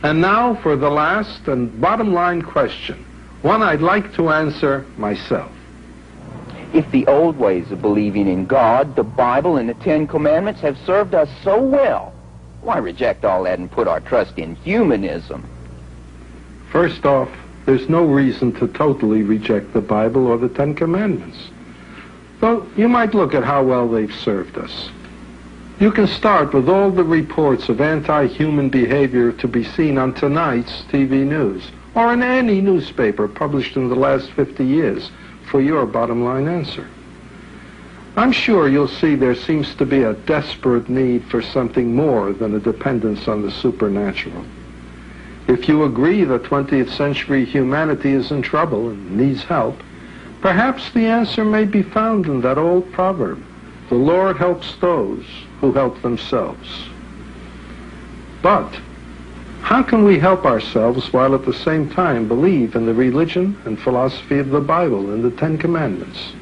And now for the last and bottom line question, one I'd like to answer myself. If the old ways of believing in God, the Bible, and the Ten Commandments have served us so well, why reject all that and put our trust in humanism? First off, there's no reason to totally reject the Bible or the Ten Commandments. Though you might look at how well they've served us. You can start with all the reports of anti-human behavior to be seen on tonight's TV news, or in any newspaper published in the last 50 years, for your bottom line answer. I'm sure you'll see there seems to be a desperate need for something more than a dependence on the supernatural. If you agree that 20th century humanity is in trouble and needs help, perhaps the answer may be found in that old proverb, "The Lord helps those who help themselves." But how can we help ourselves while at the same time believe in the religion and philosophy of the Bible and the Ten Commandments?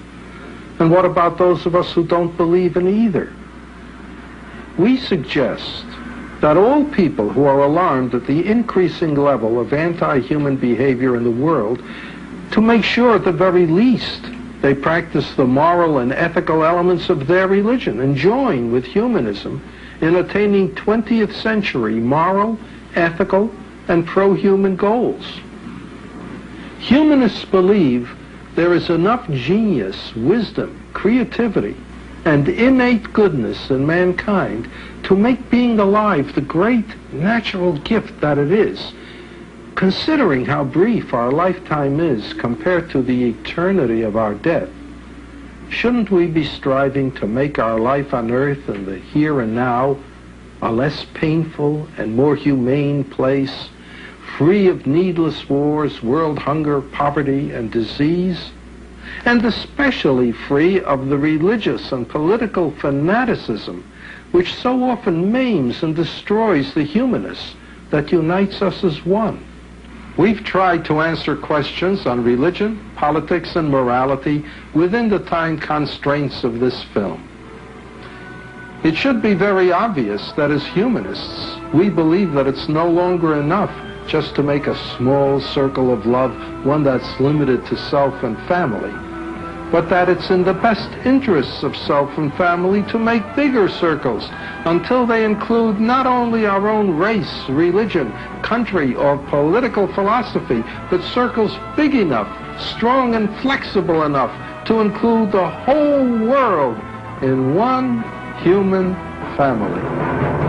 And what about those of us who don't believe in either? We suggest that all people who are alarmed at the increasing level of anti-human behavior in the world, to make sure at the very least they practice the moral and ethical elements of their religion and join with humanism in attaining 20th century moral, ethical, and pro-human goals. Humanists believe there is enough genius, wisdom, creativity, and innate goodness in mankind to make being alive the great natural gift that it is. Considering how brief our lifetime is compared to the eternity of our death, shouldn't we be striving to make our life on earth in the here and now a less painful and more humane place, free of needless wars, world hunger, poverty, and disease, and especially free of the religious and political fanaticism which so often maims and destroys the humanness that unites us as one? We've tried to answer questions on religion, politics, and morality within the time constraints of this film. It should be very obvious that as humanists, we believe that it's no longer enough just to make a small circle of love, one that's limited to self and family, but that it's in the best interests of self and family to make bigger circles until they include not only our own race, religion, country, or political philosophy, but circles big enough, strong and flexible enough to include the whole world in one human family.